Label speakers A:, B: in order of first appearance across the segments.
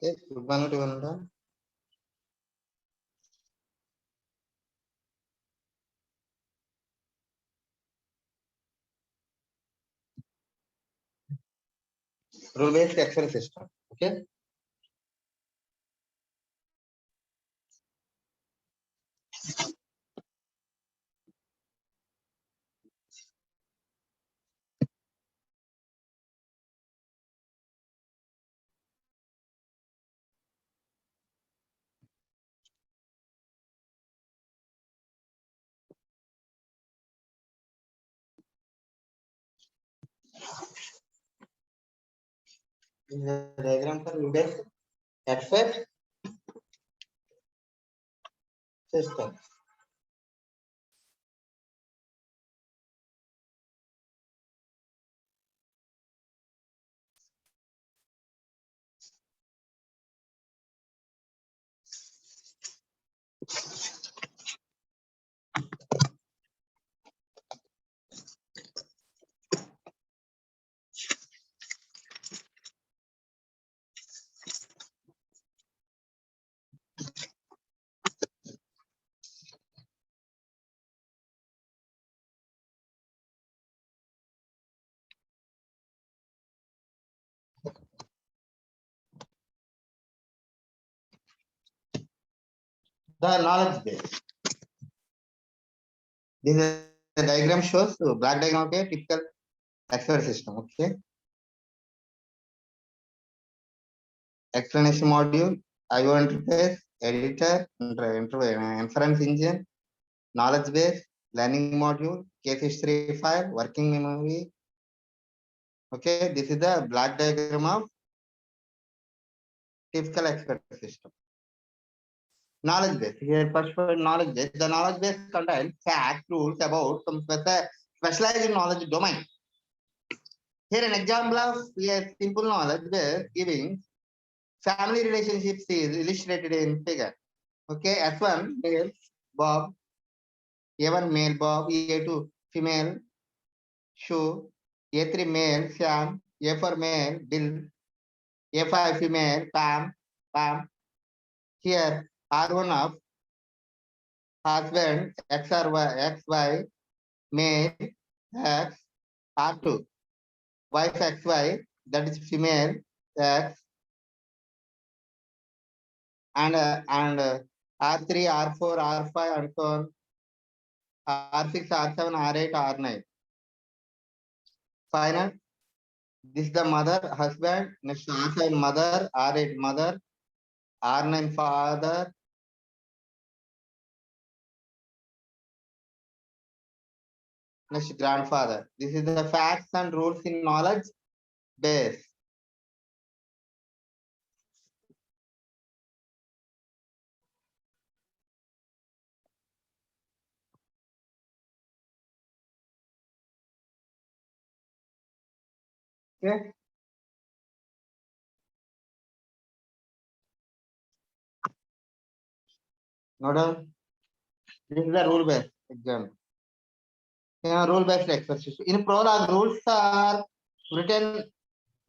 A: Okay, good morning to everyone. Rule-based Excel system. Okay. This is a diagram for rule-based Excel system. The knowledge base. This is a diagram shows black diagram. Okay, typical Excel system. Okay. Explanation module, IO interface, editor, inference engine, knowledge base, learning module, case history file, working memory. Okay, this is the black diagram of typical Excel system. Knowledge base. Here, first for knowledge base. The knowledge base contains facts, rules about some specialized knowledge domain. Here, an example of a simple knowledge base giving family relationships is illustrated in figure. Okay, S1 male Bob, A1 male Bob, A2 female Sue, A3 male Sam, A4 male Bill, A5 female Pam. Here, R1 of husband XY male X R2 wife XY, that is female X, and R3 R4 R5 and so on, R6 R7 R8 R9. Final, this is the mother husband, next R7 mother, R8 mother, R9 father, next grandfather. This is the facts and rules in knowledge base. Okay. Note down. This is the rule based example. Rule based exercise. In prologue, rules are written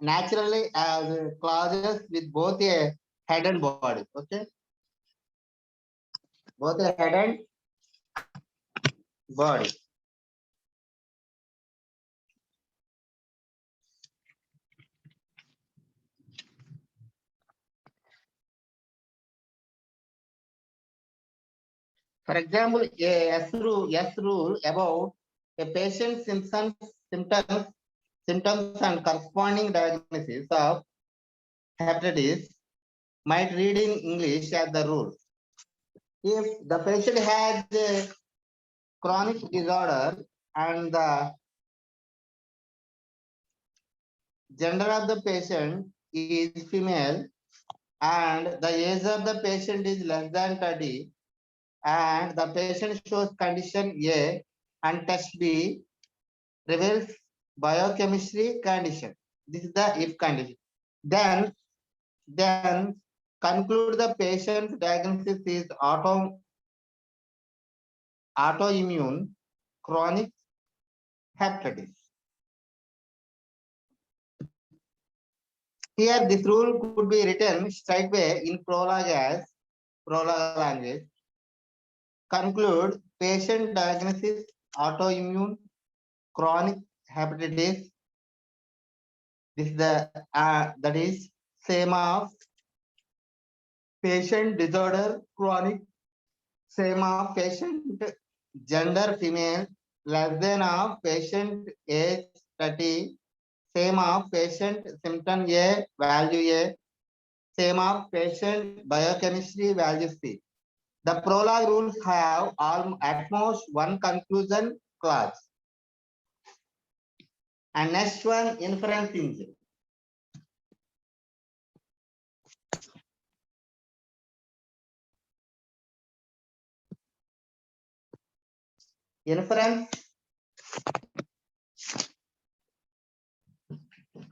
A: naturally as clauses with both a head and body. Okay. Both a head and body. For example, a S rule about a patient's symptoms and corresponding diagnosis of hepatitis might read in English as the rule. If the patient has a chronic disorder and the gender of the patient is female and the age of the patient is less than 30 and the patient shows condition A and test B reveals biochemistry condition. This is the if condition. Then conclude the patient's diagnosis is autoimmune chronic hepatitis. Here, this rule could be written straightway in prologue as prologue language. Conclude patient diagnosis, autoimmune, chronic hepatitis. This is the that is same of patient disorder, chronic, same of patient gender female, less than of patient age 30, same of patient symptom A, value A, same of patient biochemistry, value C. The prologue rules have at most one conclusion clause. And next one, inference engine. Inference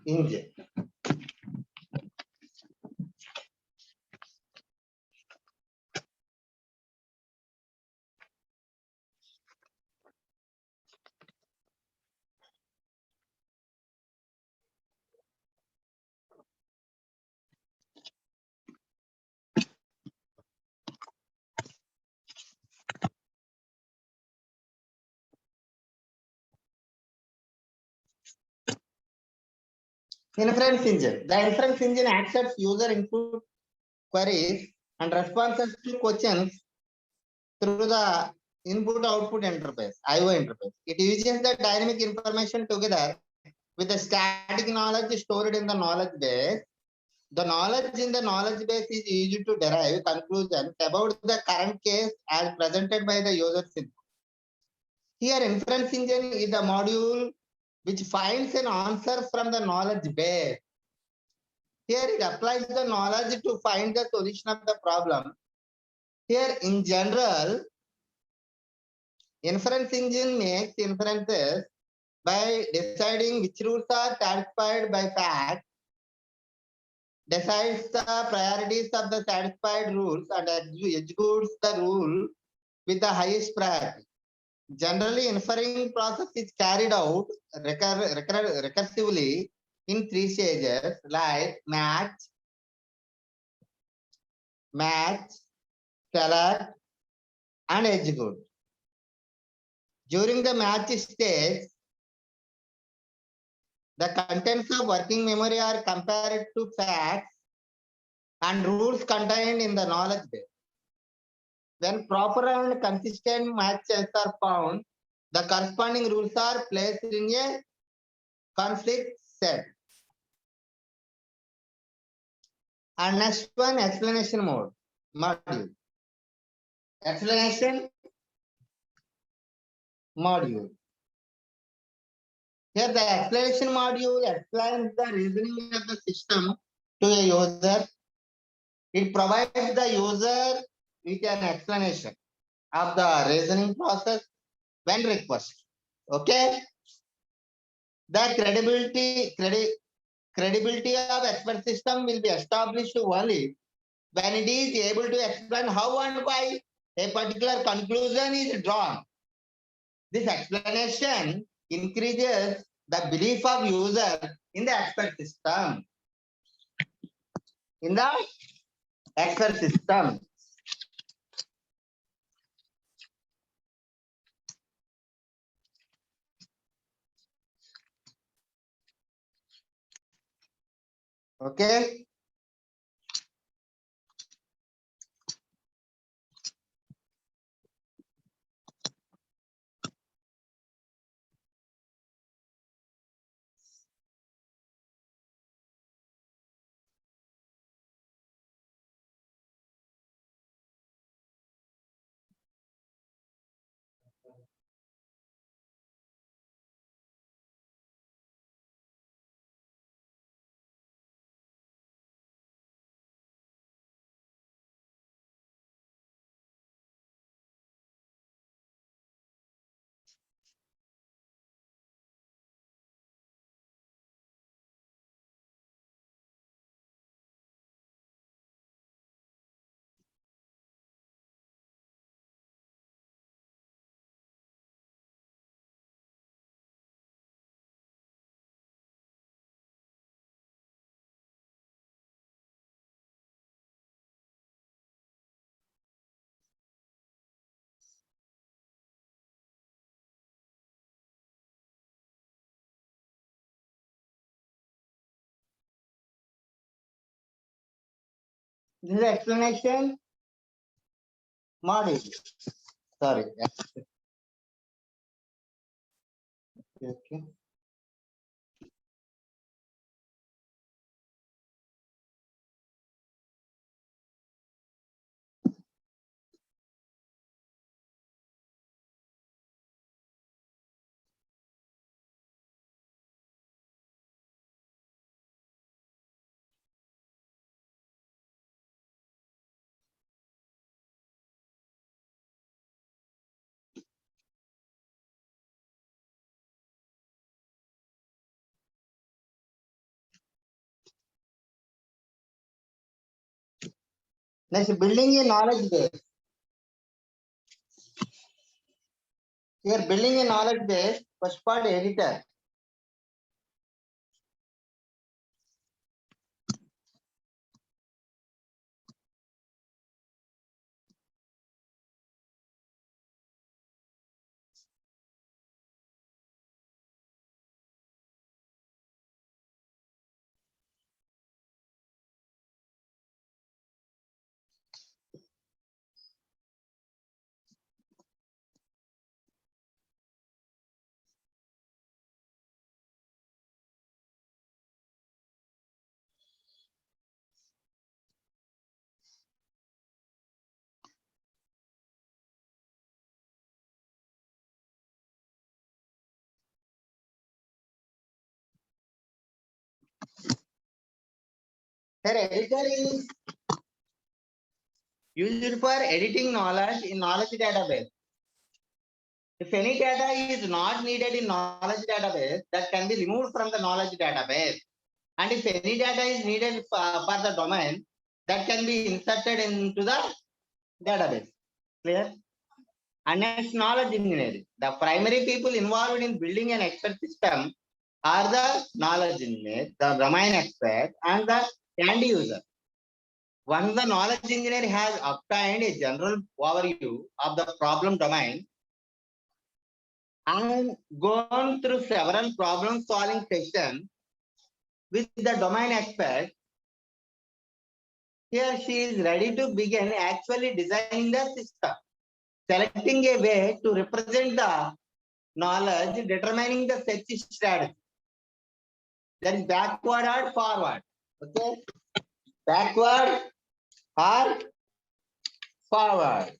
A: engine. Inference engine. The inference engine accepts user input queries and responses to questions through the input-output interface, IO interface. It uses the dynamic information together with the static knowledge stored in the knowledge base. The knowledge in the knowledge base is used to derive conclusions about the current case as presented by the user's input. Here, inference engine is the module which finds an answer from the knowledge base. Here, it applies the knowledge to find the solution of the problem. Here, in general, inference engine makes inferences by deciding which rules are satisfied by fact, decides the priorities of the satisfied rules, and executes the rule with the highest priority. Generally, inferring process is carried out recursively in 3 stages like match, select, and execute. During the match stage, the contents of working memory are compared to facts and rules contained in the knowledge base. When proper and consistent matches are found, the corresponding rules are placed in a conflict set. And next one, explanation mode module. Explanation module. Here the explanation module explains the reasoning of the system to a user. It provides the user with an explanation of the reasoning process when requested. Okay. The credibility of expert system will be established only when it is able to explain how and why a particular conclusion is drawn. This explanation increases the belief of user in the expert system. In the expert system. Okay. This is explanation module. Sorry. Okay. Next, building a knowledge base. Here, building a knowledge base. First part, editor. Here, editor is used for editing knowledge in knowledge database. If any data is not needed in knowledge database, that can be removed from the knowledge database. And if any data is needed for the domain, that can be inserted into the database. Clear? And next, knowledge engineering. The primary people involved in building an expert system are the knowledge engineer, the domain expert, and the end user. Once the knowledge engineer has obtained a general overview of the problem domain and gone through several problem solving sessions with the domain expert, he or she is ready to begin actually designing the system, selecting a way to represent the knowledge, determining the search strategy. That is backward or forward. Okay? Backward or forward.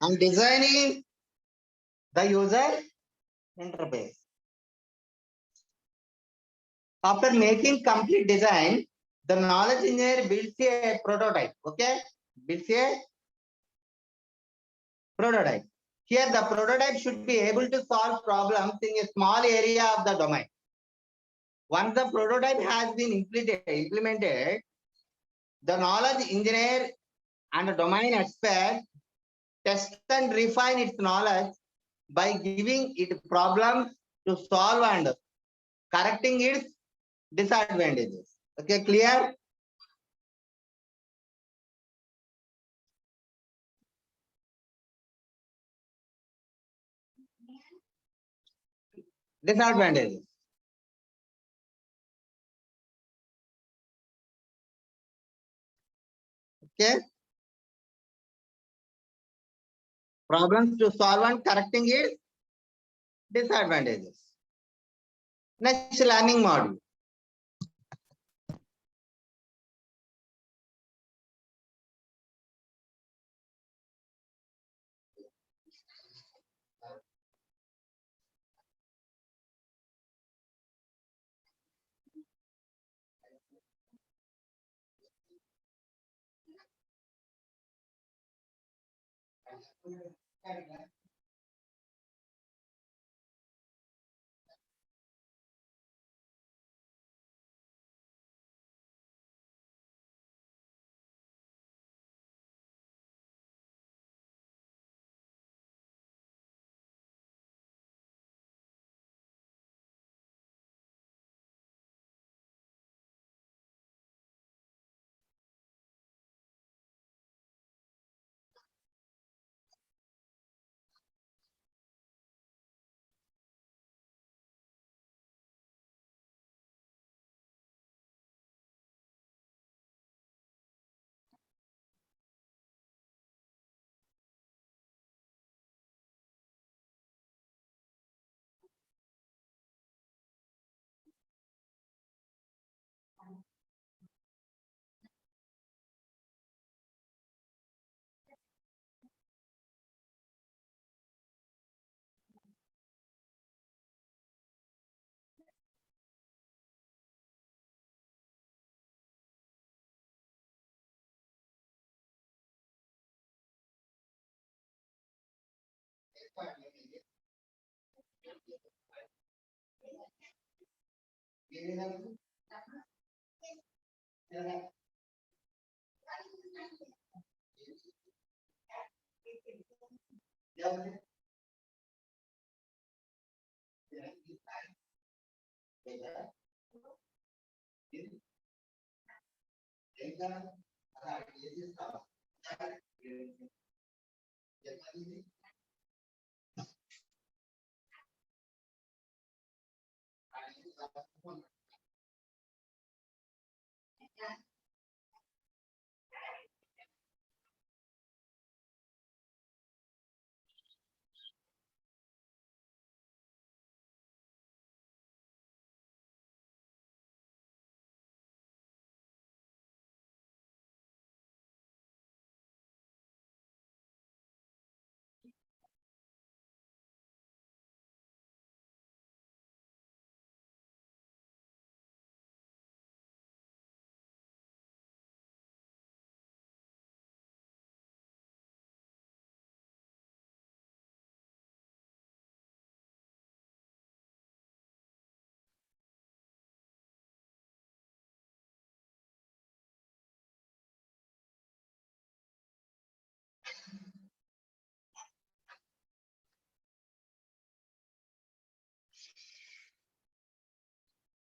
A: And designing the user interface. After making complete design, the knowledge engineer builds a prototype. Okay? Builds a prototype. Here, the prototype should be able to solve problems in a small area of the domain. Once the prototype has been implemented, the knowledge engineer and the domain expert test and refine its knowledge by giving it problems to solve and correcting its disadvantages. Okay, clear? Disadvantages. Okay. Problems to solve and correcting its disadvantages. Next, learning module.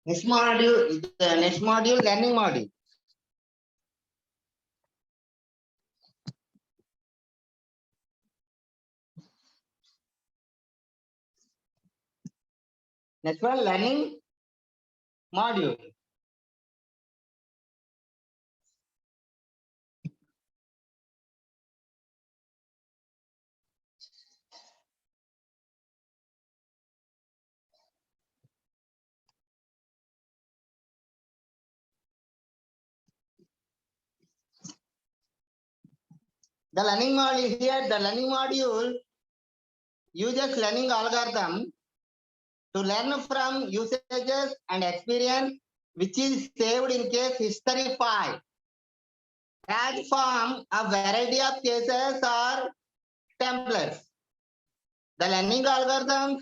A: Next module, the next module, learning module. Next one, learning module. The learning module here, the learning module uses learning algorithm to learn from usages and experience, which is saved in case history file. As form a variety of cases or templates. The learning algorithms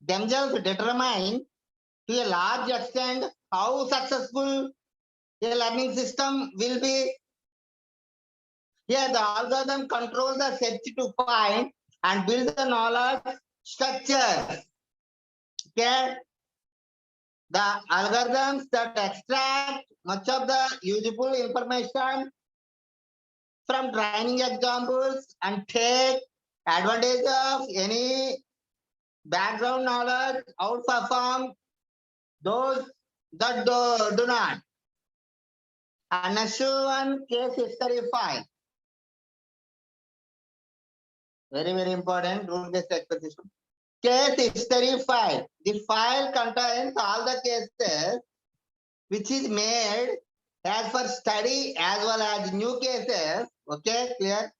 A: themselves determine to a large extent how successful a learning system will be. Here, the algorithm controls the search to find and build the knowledge structure. Okay. The algorithms that extract much of the useful information from training examples and take advantage of any background knowledge outperform those that do not. And next one, case history file. Very, very important rule-based exposition. Case history file. The file contains all the cases which is made as for study as well as new cases. Okay, clear?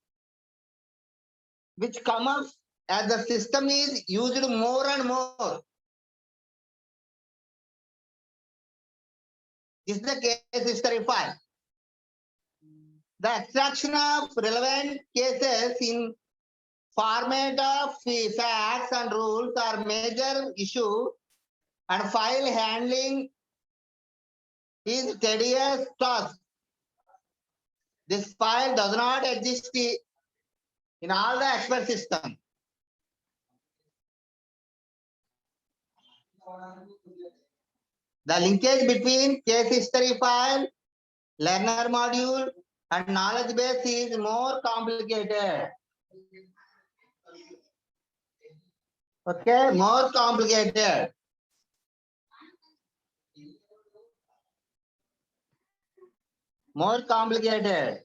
A: Which come up as the system is used more and more. This is the case history file. The extraction of relevant cases in format of facts and rules are major issue, and file handling is tedious task. This file does not exist in all the expert system. The linkage between case history file, learner module, and knowledge base is more complicated. Okay, more complicated. More complicated.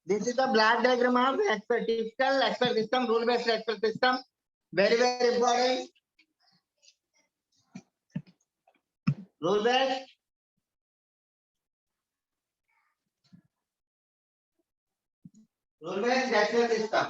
A: This is the black diagram of typical expert system, rule-based expert system. Very, very important. Rule-based. Rule-based expert system.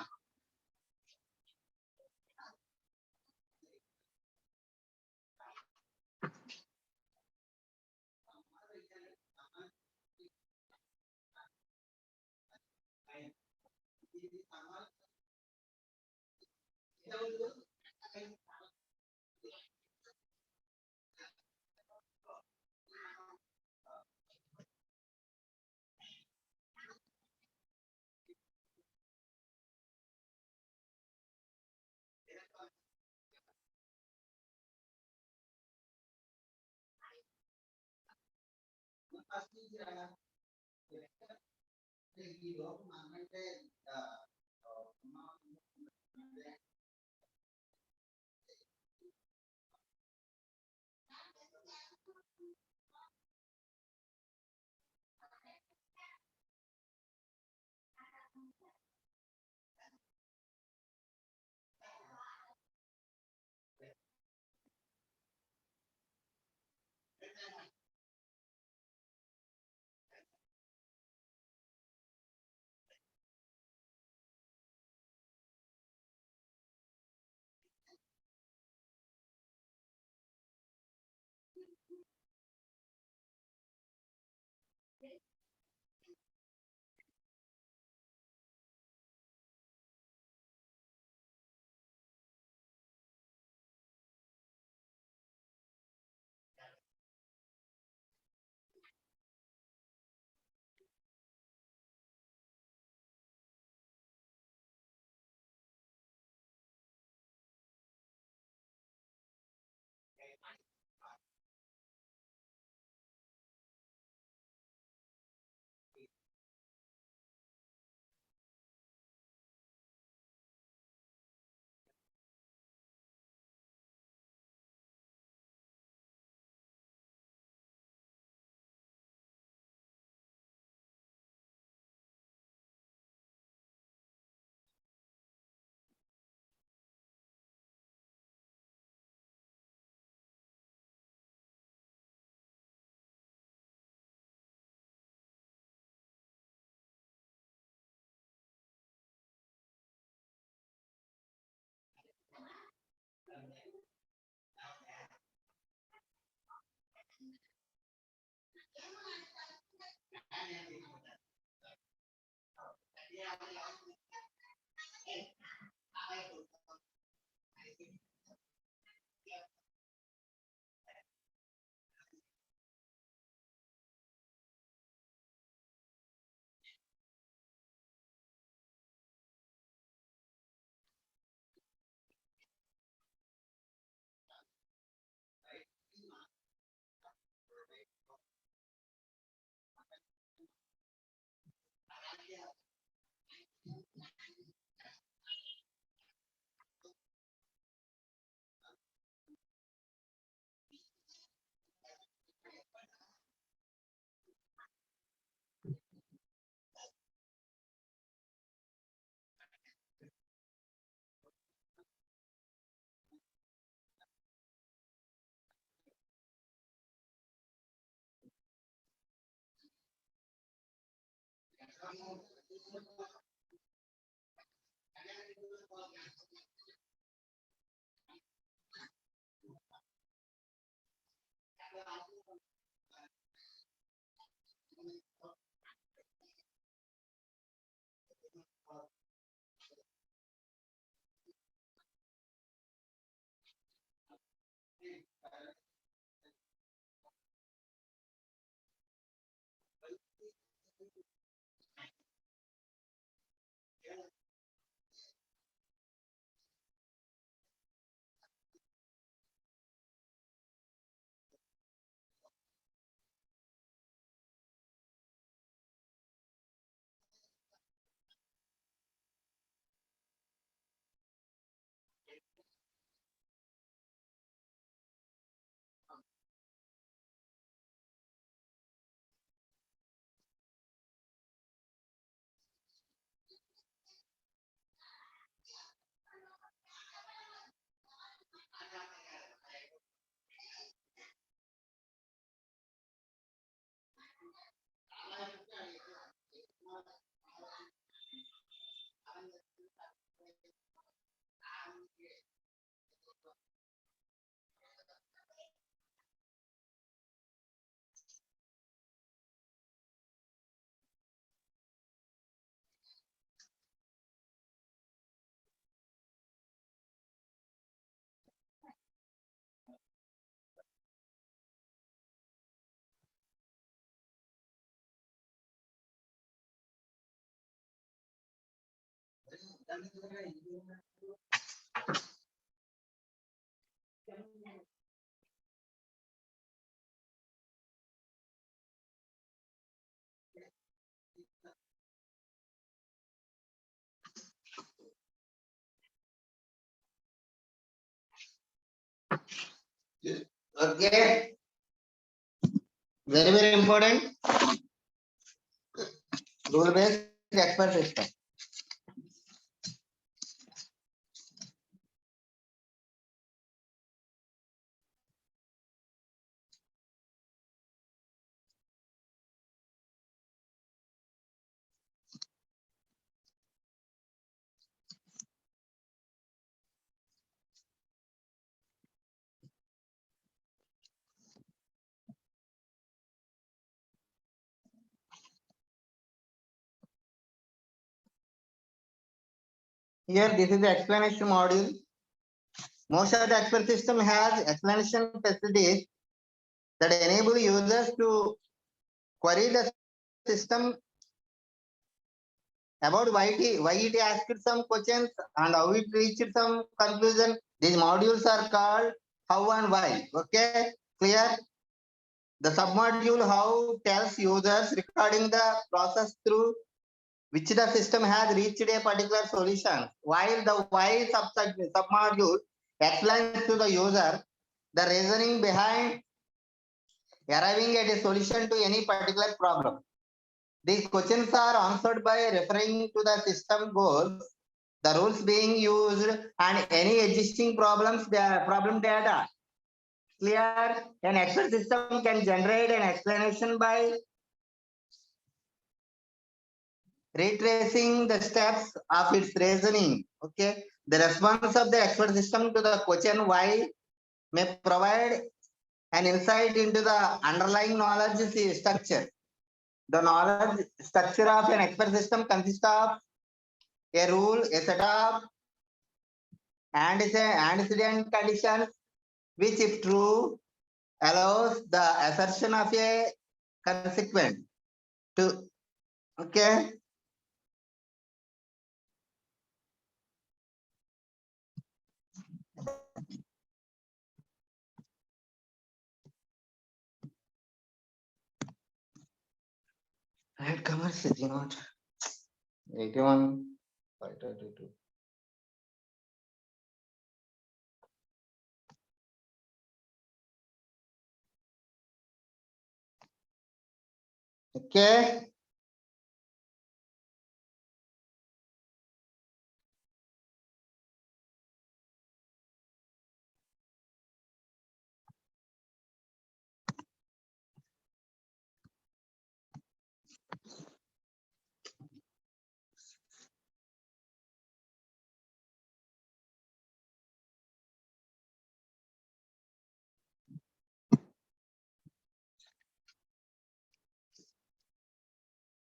A: Okay, very important. Rule based expert system. Here, this is the explanation module. Most of the expert system has explanation facilities that enable users to query the system about why it asked some questions and how it reached some conclusion. These modules are called how and why. Okay, clear? The submodule how tells users regarding the process through which the system has reached a particular solution, while the why submodule explains to the user the reasoning behind arriving at a solution to any particular problem. These questions are answered by referring to the system goals, the rules being used, and any existing problem data. Clear? An expert system can generate an explanation by retracing the steps of its reasoning. Okay. The response of the expert system to the question why may provide an insight into the underlying knowledge structure. The knowledge structure of an expert system consists of a rule, a set of antecedent conditions, which, if true, allows the assertion of a consequent to, okay. Right, commerce is not 81, 532. Okay.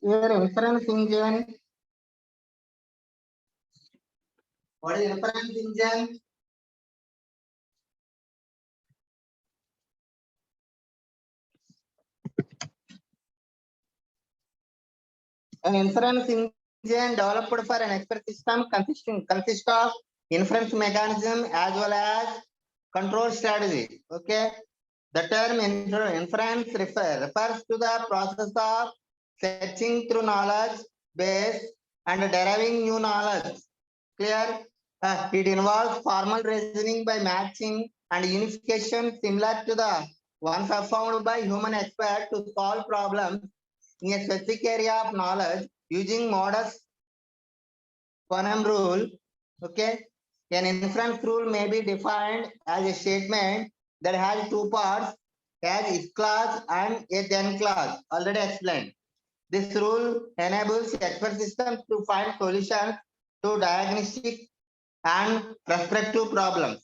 A: Here, inference engine. What is inference engine? An inference engine developed for an expert system consists of inference mechanism as well as control strategy. Okay. The term inference refers to the process of searching through knowledge base and deriving new knowledge. Clear? It involves formal reasoning by matching and unification similar to the ones found by human experts to solve problems in a specific area of knowledge using modus ponens rule. Okay. An inference rule may be defined as a statement that has two parts, as if clause and a then clause, already explained. This rule enables expert systems to find solutions to diagnostic and prospective problems.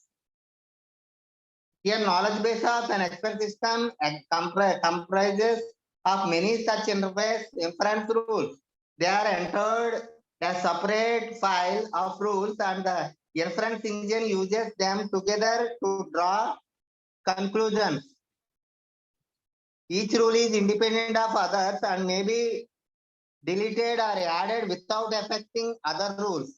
A: Here, knowledge base of an expert system comprises of many such inference rules. They are entered as separate file of rules, and the inference engine uses them together to draw conclusions. Each rule is independent of others and may be deleted or added without affecting other rules.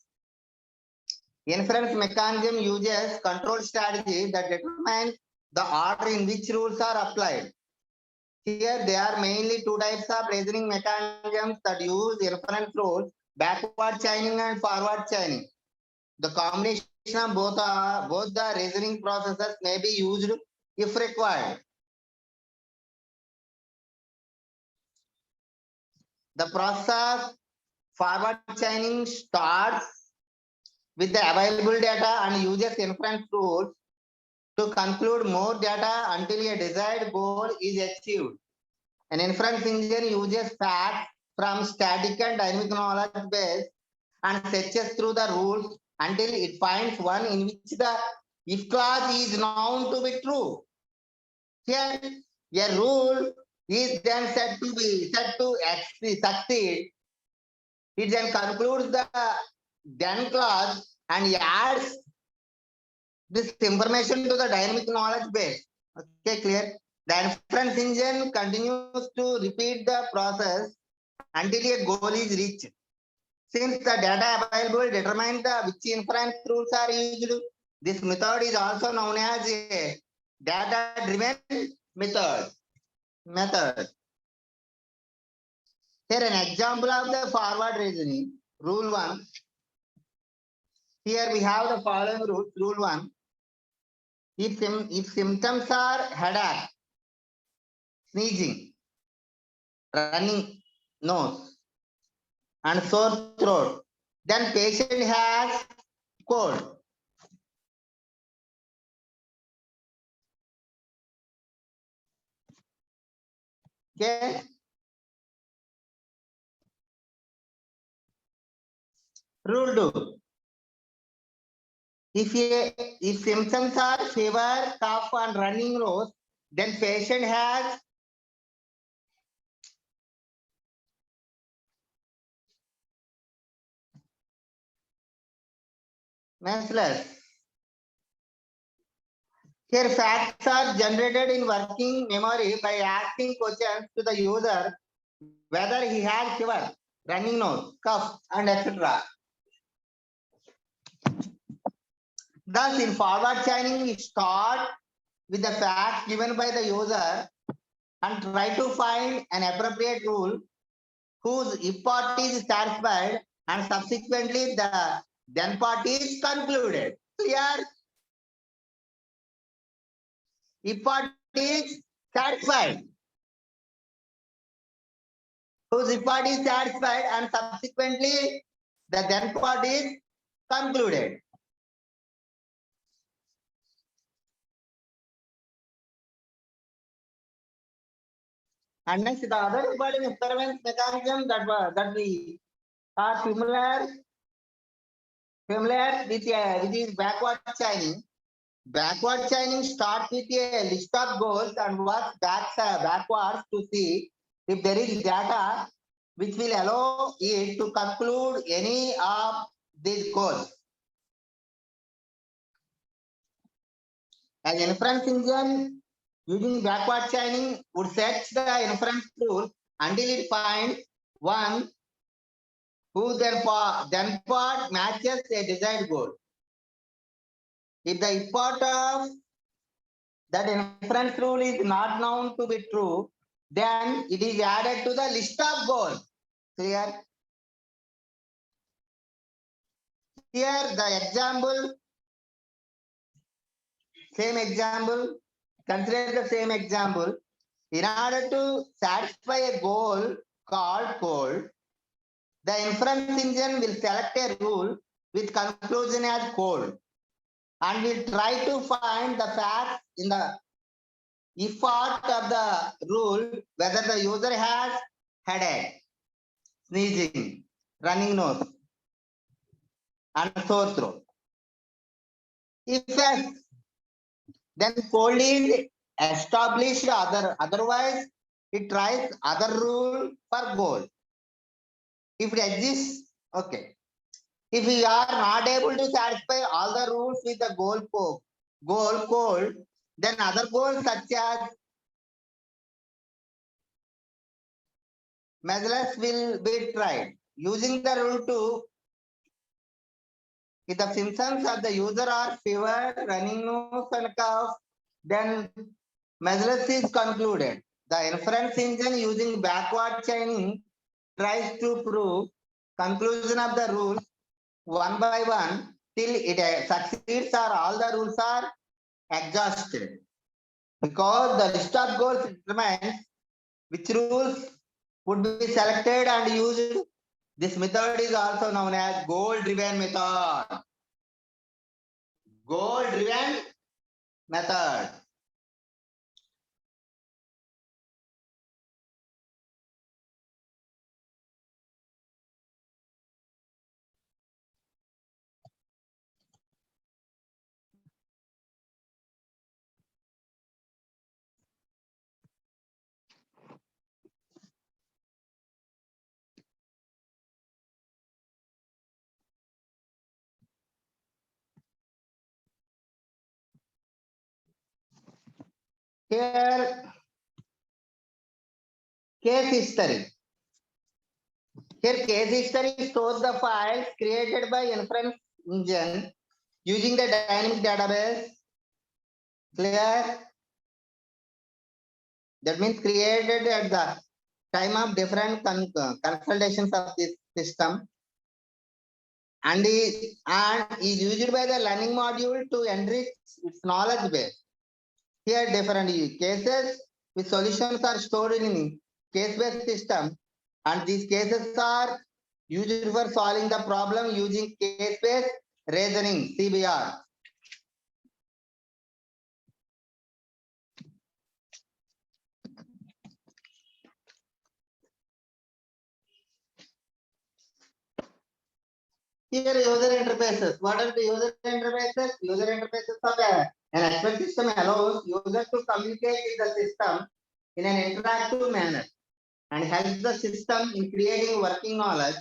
A: Inference mechanism uses control strategy that determines the order in which rules are applied. Here, there are mainly two types of reasoning mechanisms that use inference rules: backward chaining and forward chaining. The combination of both the reasoning processes may be used if required. The process of forward chaining starts with the available data and uses inference rules to conclude more data until a desired goal is achieved. An inference engine uses facts from static and dynamic knowledge base and searches through the rules until it finds one in which the if clause is known to be true. Here, a rule is then said to succeed. It then concludes the then clause and adds this information to the dynamic knowledge base. Okay, clear? The inference engine continues to repeat the process until a goal is reached. Since the data available determines which inference rules are used, this method is also known as a data-driven method. Here an example of the forward reasoning. Rule 1. Here we have the following rules. Rule 1. If symptoms are headache, sneezing, running nose, and sore throat, then patient has cold. Okay. Rule 2. If symptoms are fever, cough, and running nose, then patient has measles. Here facts are generated in working memory by asking questions to the user whether he has fever, running nose, cough, and etc. Thus, in forward chaining, we start with the facts given by the user and try to find an appropriate rule whose if part is satisfied and subsequently the then part is concluded. Clear? If part is satisfied, whose if part is satisfied and subsequently the then part is concluded. And next, the other important inference mechanism that we are familiar with is backward chaining. Backward chaining starts with a list of goals and works backwards to see if there is data which will allow it to conclude any of these goals. An inference engine using backward chaining would search the inference rule until it finds one who then part matches a desired goal. If the part of that inference rule is not known to be true, then it is added to the list of goals. Clear? Here the example, same example, consider the same example. In order to satisfy a goal called cold, the inference engine will select a rule with conclusion as cold and will try to find the facts in the if part of the rule whether the user has headache, sneezing, running nose, and sore throat. If yes, then cold is established, otherwise it tries other rule for goal. If it exists, okay. If we are not able to satisfy all the rules with the goal cold, then other goals such as measles will be tried. Using the rule 2, if the symptoms of the user are fever, running nose, and cough, then measles is concluded. The inference engine using backward chaining tries to prove conclusion of the rules one by one till it succeeds or all the rules are exhausted. because the list of goals determines which rules would be selected and used. This method is also known as goal-driven method. Goal-driven method. Here, case history. Here, case history stores the files created by inference engine using the dynamic database. Clear? That means created at the time of different consultations of this system and is used by the learning module to enrich its knowledge base. Here, different cases with solutions are stored in case-based system, and these cases are used for solving the problem using case-based reasoning (CBR). Here, user interfaces. What are the user interfaces? User interfaces of an expert system allows users to communicate with the system in an interactive manner and helps the system in creating working knowledge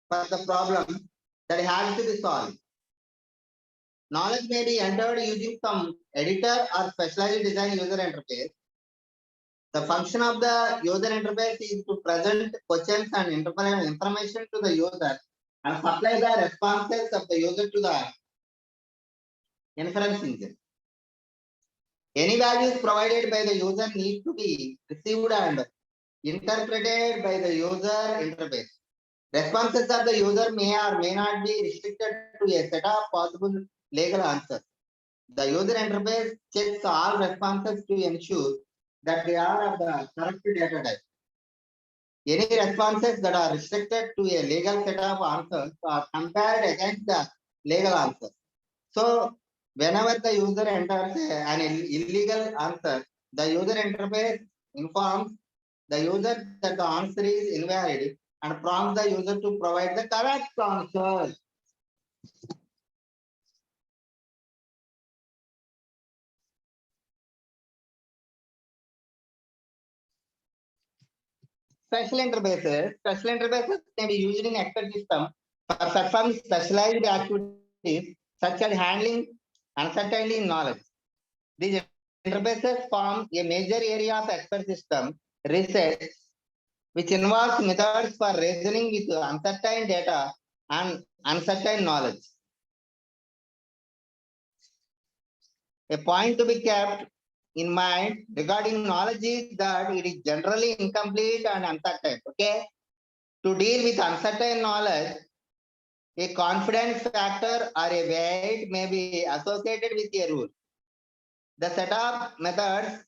A: for the problem that has to be solved. Knowledge may be entered using some editor or specialized design user interface. The function of the user interface is to present questions and information to the user and supply the responses of the user to the inference engine. Any values provided by the user need to be received and interpreted by the user interface. Responses of the user may or may not be restricted to a set of possible legal answers. The user interface checks all responses to ensure that they are of the correct data type. Any responses that are restricted to a legal set of answers are compared against the legal answers. So, whenever the user enters an illegal answer, the user interface informs the user that the answer is invalid and prompts the user to provide the correct answer. Special interfaces can be used in expert system for performing specialized activities such as handling uncertainty knowledge. These interfaces form a major area of expert system research, which involves methods for reasoning with uncertain data and uncertain knowledge. A point to be kept in mind regarding knowledge is that it is generally incomplete and uncertain. Okay. To deal with uncertain knowledge, a confidence factor or a weight may be associated with a rule. The set of methods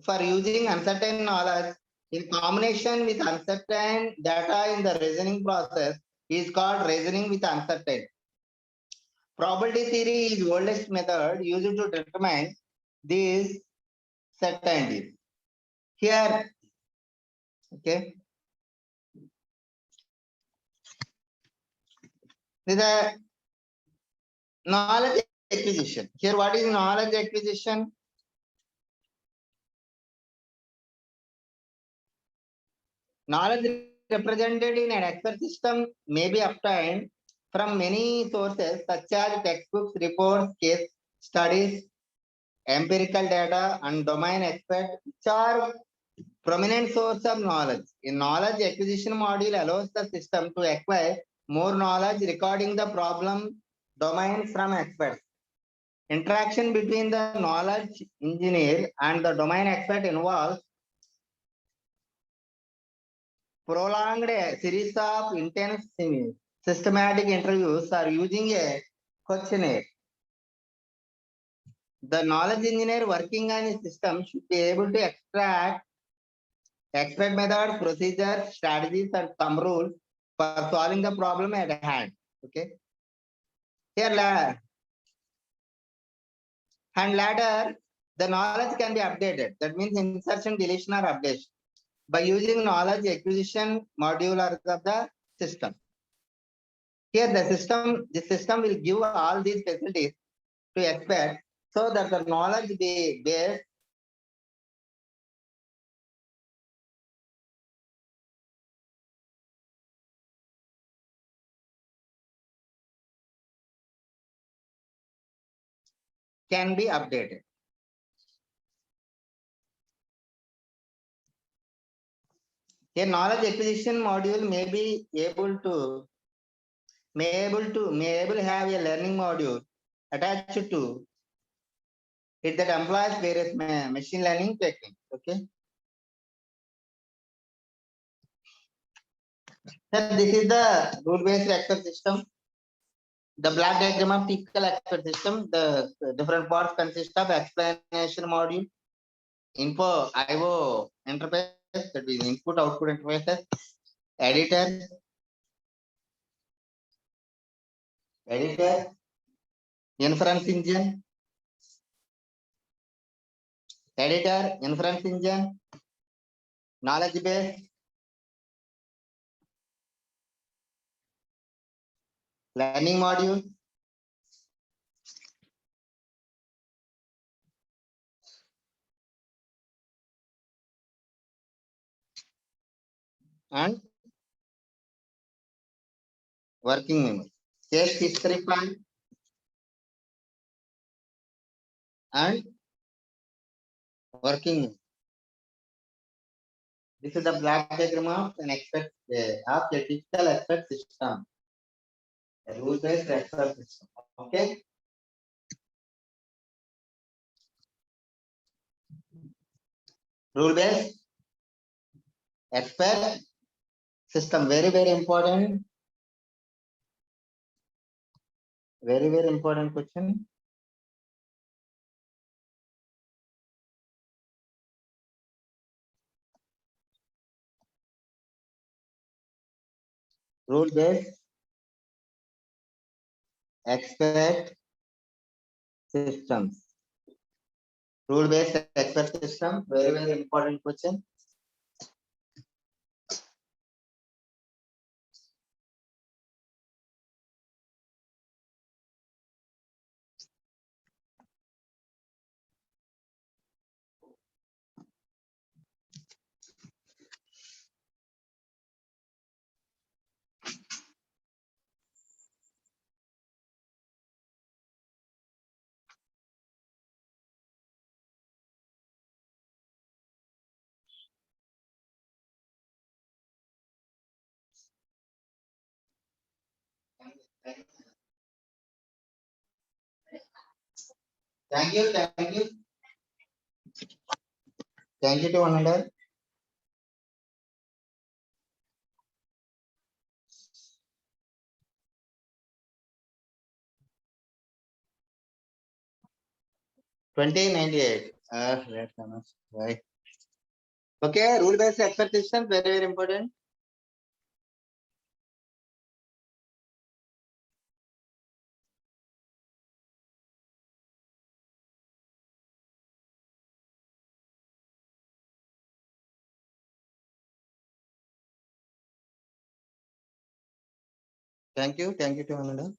A: for using uncertain knowledge in combination with uncertain data in the reasoning process is called reasoning with uncertainty. Probability theory is the oldest method used to determine these certainties. Here, okay, the knowledge acquisition. Here, what is knowledge acquisition? Knowledge represented in an expert system may be obtained from many sources such as textbooks, reports, case studies, empirical data, and domain experts, which are prominent source of knowledge. A knowledge acquisition module allows the system to acquire more knowledge regarding the problem domain from experts. Interaction between the knowledge engineer and the domain expert involves prolonged series of intense systematic interviews or using a questionnaire. The knowledge engineer working on a system should be able to extract expert methods, procedures, strategies, and thumb rules for solving the problem at hand. Okay. Here, and later, the knowledge can be updated. That means insertion, deletion, or updation by using knowledge acquisition module of the system. Here, the system will give all these facilities to expert so that the knowledge base can be updated. A knowledge acquisition module may be able to have a learning module attached to it that employs various machine learning techniques. Okay. So this is the rule-based expert system. The black diagram of typical expert system. The different parts consist of explanation module, info IO interface, that is input output interfaces, editor, inference engine, knowledge base, learning module, and working memory, case history file, and working memory. This is the black diagram of an expert of a typical expert system, a rule-based expert system. Okay. Rule-based expert system, very important. Very important question. Rule-based expert systems. Rule-based expert system, very important question. Thank you to one another. $20.98. Right. Okay, rule-based expert system, very important. Thank you to one another.